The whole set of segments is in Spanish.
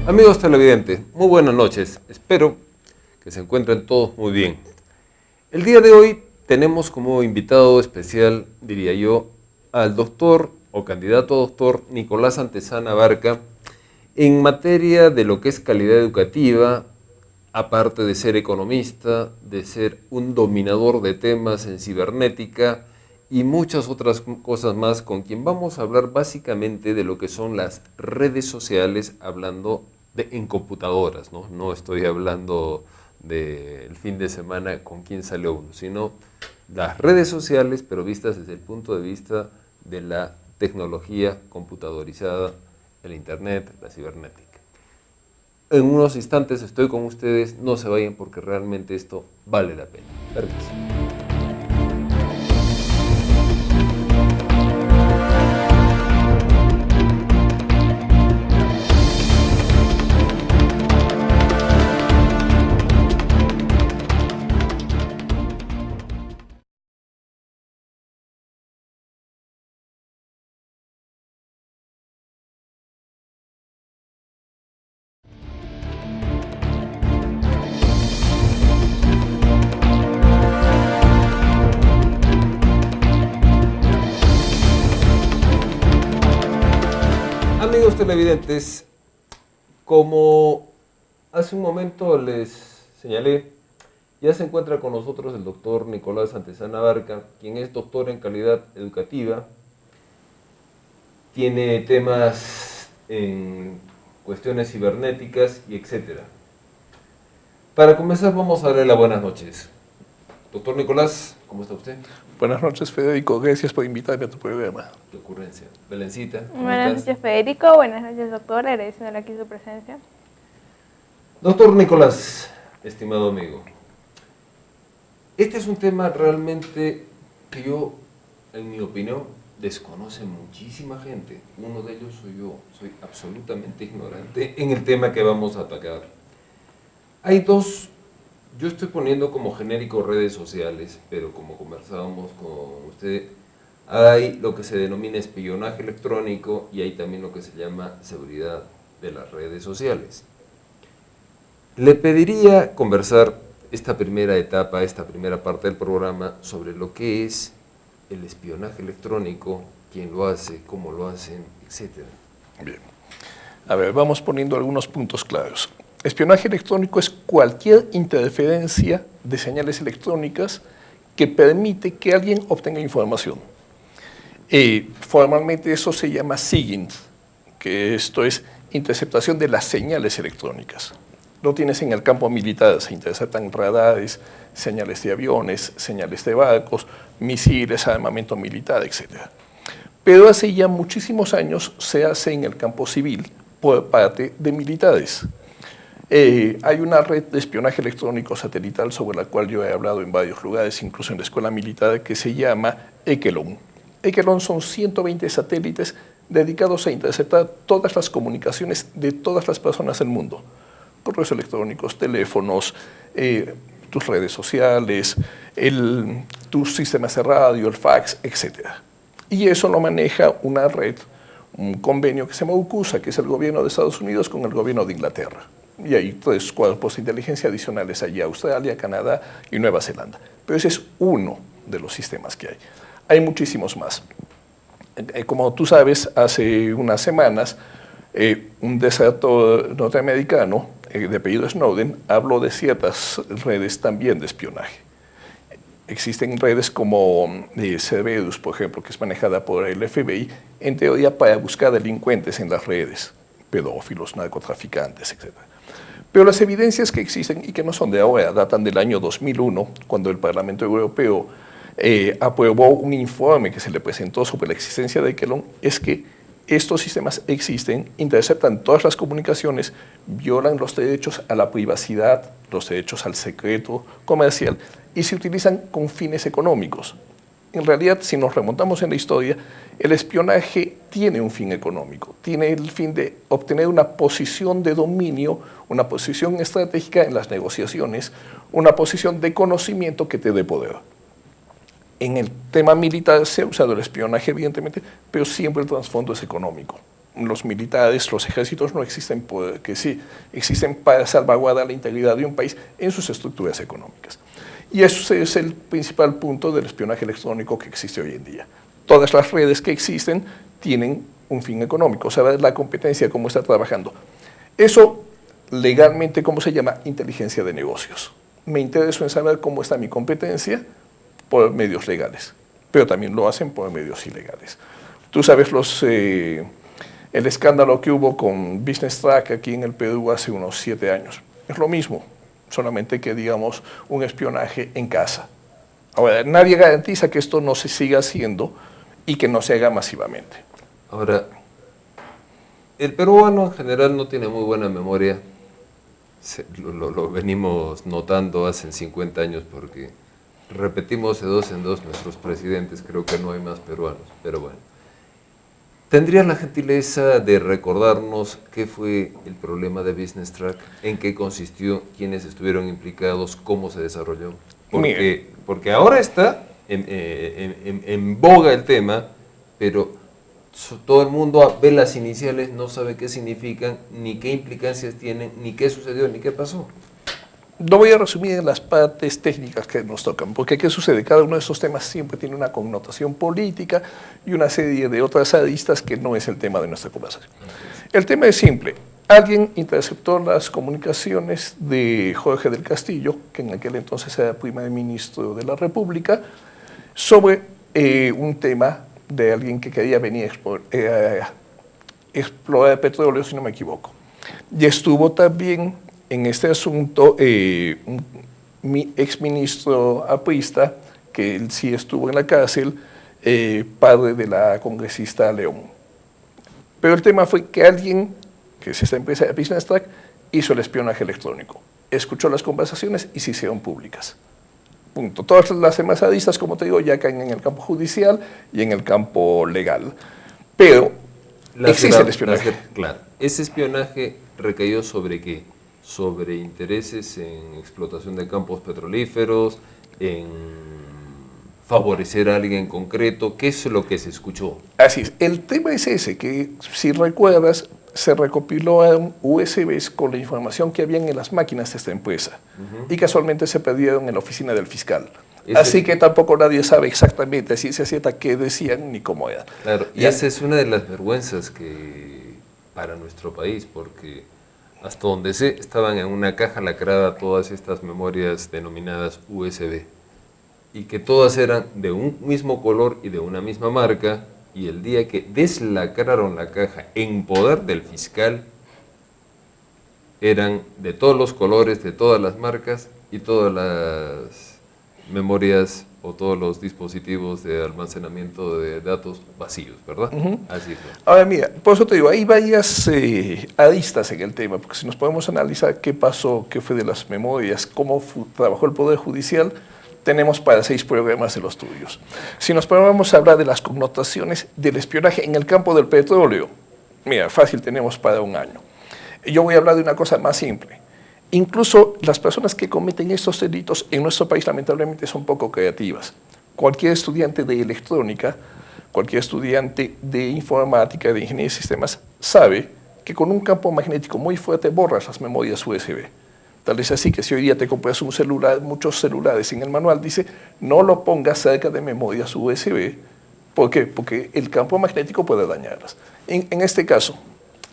Amigos televidentes, muy buenas noches. Espero que se encuentren todos muy bien. El día de hoy tenemos como invitado especial, diría yo, al doctor o candidato a doctor Nicolás Santezana Abarca en materia de lo que es calidad educativa, aparte de ser economista, de ser un dominador de temas en cibernética y muchas otras cosas más, con quien vamos a hablar básicamente de lo que son las redes sociales, hablando en computadoras, ¿no? No estoy hablando del fin de semana con quién salió uno, sino las redes sociales, pero vistas desde el punto de vista de la tecnología computadorizada, el internet, la cibernética. En unos instantes estoy con ustedes, no se vayan porque realmente esto vale la pena. Permiso. Amigos televidentes, como hace un momento les señalé, ya se encuentra con nosotros el doctor Nicolás Santezana Abarca, quien es doctor en calidad educativa, tiene temas en cuestiones cibernéticas y etcétera. Para comenzar vamos a darle las buenas noches. Doctor Nicolás, ¿cómo está usted? Buenas noches, Federico. Gracias por invitarme a tu programa. Qué ocurrencia. Belencita, ¿cómo Buenas estás? noches, Federico. Buenas noches, doctor. Agradeciéndole aquí su presencia. Doctor Nicolás, estimado amigo, este es un tema realmente que yo, en mi opinión, desconoce muchísima gente. Uno de ellos soy yo. Soy absolutamente ignorante en el tema que vamos a atacar. Hay dos. Yo estoy poniendo como genérico redes sociales, pero como conversábamos con usted, hay lo que se denomina espionaje electrónico y hay también lo que se llama seguridad de las redes sociales. Le pediría conversar esta primera etapa, esta primera parte del programa, sobre lo que es el espionaje electrónico, quién lo hace, cómo lo hacen, etc. Bien. A ver, vamos poniendo algunos puntos claros. Espionaje electrónico es cualquier interferencia de señales electrónicas que permite que alguien obtenga información. Formalmente eso se llama SIGINT, que esto es interceptación de las señales electrónicas. Lo tienes en el campo militar, se interceptan radares, señales de aviones, señales de barcos, misiles, armamento militar, etc. Pero hace ya muchísimos años se hace en el campo civil por parte de militares. Hay una red de espionaje electrónico satelital sobre la cual yo he hablado en varios lugares, incluso en la escuela militar, que se llama Echelon. Echelon son 120 satélites dedicados a interceptar todas las comunicaciones de todas las personas del mundo. Correos electrónicos, teléfonos, tus redes sociales, tus sistemas de radio, el fax, etc. Y eso lo maneja una red, un convenio que se llama UCUSA, que es el gobierno de Estados Unidos con el gobierno de Inglaterra. Y hay 3 cuerpos de inteligencia adicionales allí, Australia, Canadá y Nueva Zelanda. Pero ese es uno de los sistemas que hay. Hay muchísimos más. Como tú sabes, hace unas semanas, un desertor norteamericano de apellido Snowden habló de ciertas redes también de espionaje. Existen redes como Cerberus, por ejemplo, que es manejada por el FBI, en teoría para buscar delincuentes en las redes, pedófilos, narcotraficantes, etc. Pero las evidencias que existen y que no son de ahora, datan del año 2001, cuando el Parlamento Europeo aprobó un informe que se le presentó sobre la existencia de Echelon, es que estos sistemas existen, interceptan todas las comunicaciones, violan los derechos a la privacidad, los derechos al secreto comercial y se utilizan con fines económicos. En realidad, si nos remontamos en la historia, el espionaje tiene un fin económico, tiene el fin de obtener una posición de dominio, una posición estratégica en las negociaciones, una posición de conocimiento que te dé poder. En el tema militar se ha usado el espionaje, evidentemente, pero siempre el trasfondo es económico. los militares, los ejércitos no existen porque sí, existen para salvaguardar la integridad de un país en sus estructuras económicas. Y eso es el principal punto del espionaje electrónico que existe hoy en día. Todas las redes que existen tienen un fin económico, saber la competencia, cómo está trabajando. Eso, legalmente, ¿cómo se llama? Inteligencia de negocios. Me intereso en saber cómo está mi competencia por medios legales, pero también lo hacen por medios ilegales. Tú sabes el escándalo que hubo con Business Track aquí en el Perú hace unos 7 años. Es lo mismo, solamente que, digamos, un espionaje en casa. Ahora, nadie garantiza que esto no se siga haciendo y que no se haga masivamente. Ahora, el peruano en general no tiene muy buena memoria. Lo venimos notando hace 50 años porque repetimos de 2 en 2 nuestros presidentes, creo que no hay más peruanos, pero bueno. ¿Tendrías la gentileza de recordarnos qué fue el problema de Business Track, en qué consistió, quiénes estuvieron implicados, cómo se desarrolló? Porque ahora está en boga el tema, pero todo el mundo ve las iniciales, no sabe qué significan, ni qué implicancias tienen, ni qué sucedió, ni qué pasó. No voy a resumir en las partes técnicas que nos tocan, porque ¿qué sucede? Cada uno de estos temas siempre tiene una connotación política y una serie de otras aristas que no es el tema de nuestra conversación. El tema es simple. Alguien interceptó las comunicaciones de Jorge del Castillo, que en aquel entonces era primer ministro de la República, sobre un tema de alguien que quería venir a explorar petróleo, si no me equivoco. Y estuvo también en este asunto mi exministro aprista, que él sí estuvo en la cárcel, padre de la congresista León. Pero el tema fue que alguien, que es esta empresa de Business Track, hizo el espionaje electrónico, escuchó las conversaciones y se hicieron públicas. Punto. Todas las demás aristas, como te digo, ya caen en el campo judicial y en el campo legal. Pero existe el espionaje. Claro. ¿Ese espionaje recayó sobre qué? Sobre intereses en explotación de campos petrolíferos, en favorecer a alguien en concreto. ¿Qué es lo que se escuchó? Así es. El tema es ese, que si recuerdas, se recopilaron USBs con la información que habían en las máquinas de esta empresa y casualmente se perdieron en la oficina del fiscal. Así que tampoco nadie sabe exactamente a ciencia cierta qué decían ni cómo era. Claro, y esa es una de las vergüenzas que para nuestro país, porque hasta donde sé, estaban en una caja lacrada todas estas memorias denominadas USB, y que todas eran de un mismo color y de una misma marca, y el día que deslacraron la caja en poder del fiscal, eran de todos los colores, de todas las marcas, y todas las memorias o todos los dispositivos de almacenamiento de datos vacíos, ¿verdad? Así fue. Ahora mira, por eso te digo, hay varias aristas en el tema, porque si nos podemos analizar qué pasó, qué fue de las memorias, cómo trabajó el Poder Judicial, tenemos para 6 programas de los tuyos. Si nos ponemos a hablar de las connotaciones del espionaje en el campo del petróleo, mira, fácil tenemos para 1 año. Yo voy a hablar de una cosa más simple. Incluso las personas que cometen estos delitos en nuestro país lamentablemente son poco creativas. Cualquier estudiante de electrónica, cualquier estudiante de informática, de ingeniería de sistemas, sabe que con un campo magnético muy fuerte borras las memorias USB. Tal es así que si hoy día te compras un celular, muchos celulares en el manual dice no lo pongas cerca de memorias USB. ¿Por qué? Porque el campo magnético puede dañarlas. En este caso,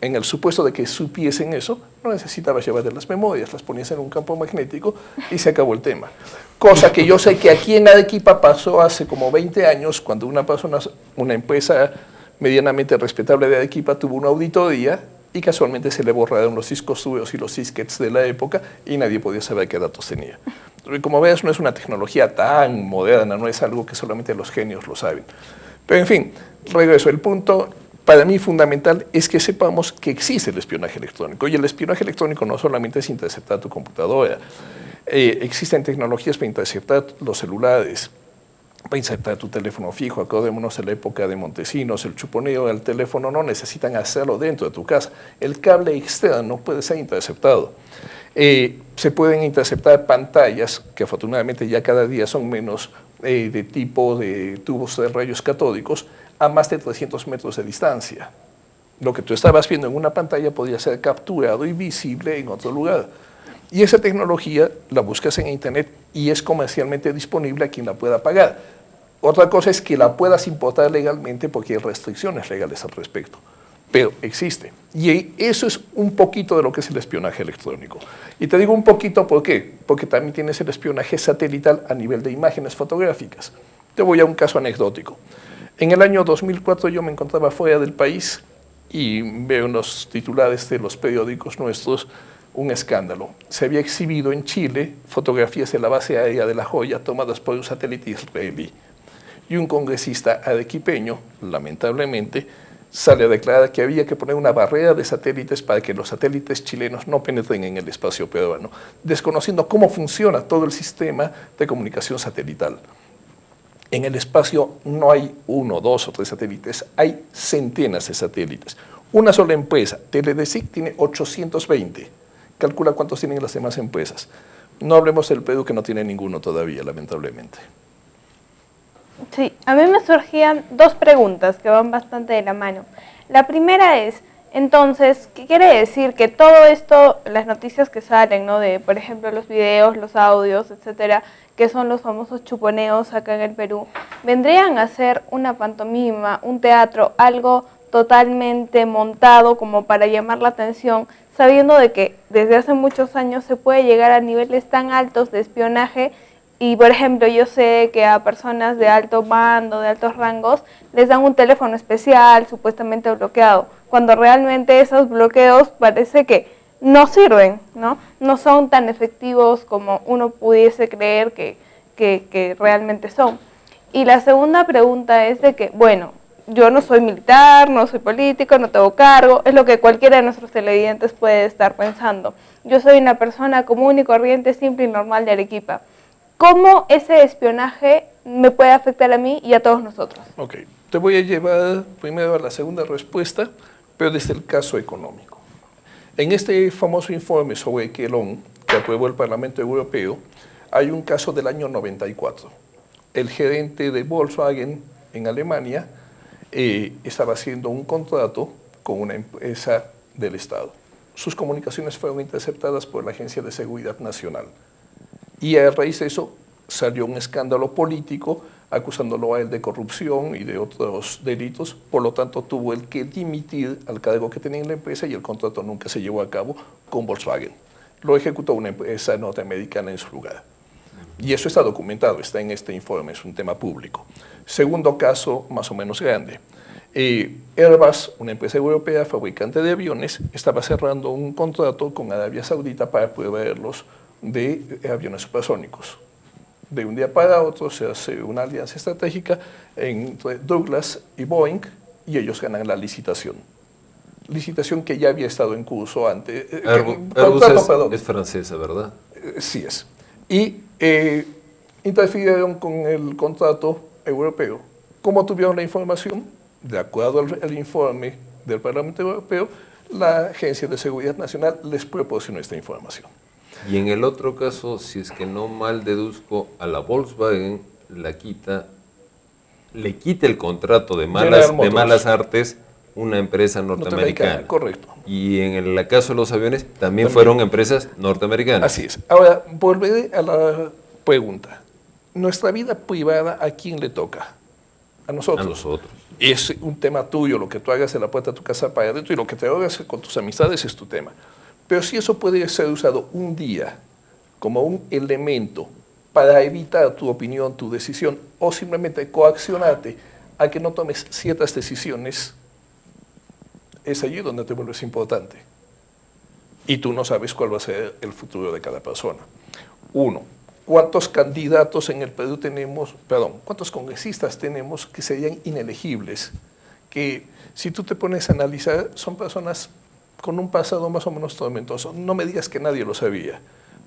en el supuesto de que supiesen eso, no necesitabas llevar de las memorias, las ponías en un campo magnético y se acabó el tema. Cosa que yo sé que aquí en Arequipa pasó hace como 20 años, cuando una empresa medianamente respetable de Arequipa tuvo una auditoría y casualmente se le borraron los discos duros y los disquetes de la época y nadie podía saber qué datos tenía. Como ves, no es una tecnología tan moderna, no es algo que solamente los genios lo saben. Pero en fin, regreso. El punto para mí fundamental es que sepamos que existe el espionaje electrónico. Y el espionaje electrónico no solamente es interceptar tu computadora. Existen tecnologías para interceptar los celulares, para insertar tu teléfono fijo. Acordémonos de la época de Montesinos, el chuponeo del teléfono no necesitan hacerlo dentro de tu casa. El cable externo puede ser interceptado. Se pueden interceptar pantallas, que afortunadamente ya cada día son menos de tipo de tubos de rayos catódicos, a más de 300 metros de distancia. Lo que tú estabas viendo en una pantalla podía ser capturado y visible en otro lugar. Y esa tecnología la buscas en Internet y es comercialmente disponible a quien la pueda pagar. Otra cosa es que la puedas importar legalmente porque hay restricciones legales al respecto. Pero existe. Y eso es un poquito de lo que es el espionaje electrónico. Y te digo un poquito ¿por qué? Porque también tienes el espionaje satelital a nivel de imágenes fotográficas. Te voy a un caso anecdótico. En el año 2004 yo me encontraba fuera del país y veo en los titulares de los periódicos nuestros un escándalo. Se había exhibido en Chile fotografías de la base aérea de La Joya tomadas por un satélite israelí. Y un congresista arequipeño, lamentablemente, sale a declarar que había que poner una barrera de satélites para que los satélites chilenos no penetren en el espacio peruano, desconociendo cómo funciona todo el sistema de comunicación satelital. En el espacio no hay 1, 2 o 3 satélites, hay centenas de satélites. Una sola empresa, Teledesic, tiene 820. Calcula cuántos tienen las demás empresas. No hablemos del Perú, que no tiene ninguno todavía, lamentablemente. Sí, a mí me surgían dos preguntas que van bastante de la mano. La primera es, entonces, ¿qué quiere decir? Que todo esto, las noticias que salen, ¿no? De, por ejemplo, los videos, los audios, etcétera, que son los famosos chuponeos acá en el Perú, vendrían a ser una pantomima, un teatro, algo totalmente montado como para llamar la atención, sabiendo de que desde hace muchos años se puede llegar a niveles tan altos de espionaje. Y, por ejemplo, yo sé que a personas de alto mando, de altos rangos, les dan un teléfono especial, supuestamente bloqueado, cuando realmente esos bloqueos parece que no sirven, ¿no? No son tan efectivos como uno pudiese creer que realmente son. Y la segunda pregunta es de que, bueno, yo no soy militar, no soy político, no tengo cargo, es lo que cualquiera de nuestros televidentes puede estar pensando. Yo soy una persona común y corriente, simple y normal de Arequipa. ¿Cómo ese espionaje me puede afectar a mí y a todos nosotros? Ok, te voy a llevar primero a la segunda respuesta, pero desde el caso económico. En este famoso informe sobre Quelón, que aprobó el Parlamento Europeo, hay un caso del año 94. El gerente de Volkswagen en Alemania estaba haciendo un contrato con una empresa del Estado. Sus comunicaciones fueron interceptadas por la Agencia de Seguridad Nacional. Y a raíz de eso salió un escándalo político acusándolo a él de corrupción y de otros delitos. Por lo tanto, tuvo él que dimitir al cargo que tenía en la empresa y el contrato nunca se llevó a cabo con Volkswagen. Lo ejecutó una empresa norteamericana en su lugar. Y eso está documentado, está en este informe, es un tema público. Segundo caso, más o menos grande. Airbus, una empresa europea fabricante de aviones, estaba cerrando un contrato con Arabia Saudita para proveerlos de aviones supersónicos. De un día para otro se hace una alianza estratégica entre Douglas y Boeing y ellos ganan la licitación. Licitación que ya había estado en curso antes. Airbus es francesa, ¿verdad? Sí es. Y interfirieron con el contrato europeo. ¿Cómo tuvieron la información? De acuerdo al informe del Parlamento Europeo, la Agencia de Seguridad Nacional les proporcionó esta información. Y en el otro caso, si es que no mal deduzco, a la Volkswagen le quita el contrato de malas artes una empresa norteamericana. Correcto. Y en el caso de los aviones también fueron empresas norteamericanas. Así es. Ahora, volveré a la pregunta. ¿Nuestra vida privada a quién le toca? A nosotros. A nosotros. Es un tema tuyo, lo que tú hagas en la puerta de tu casa para adentro y lo que te hagas con tus amistades es tu tema. Pero si eso puede ser usado un día como un elemento para evitar tu opinión, tu decisión, o simplemente coaccionarte a que no tomes ciertas decisiones, es allí donde te vuelves importante. Y tú no sabes cuál va a ser el futuro de cada persona. Uno, ¿cuántos candidatos en el Perú tenemos, cuántos congresistas tenemos que serían inelegibles? Que si tú te pones a analizar, son personas con un pasado más o menos tormentoso. No me digas que nadie lo sabía.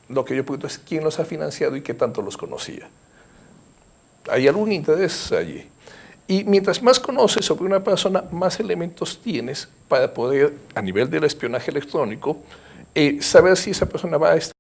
Lo que yo pregunto es quién los ha financiado y qué tanto los conocía. ¿Hay algún interés allí? Y mientras más conoces sobre una persona, más elementos tienes para poder, a nivel del espionaje electrónico, saber si esa persona va a estar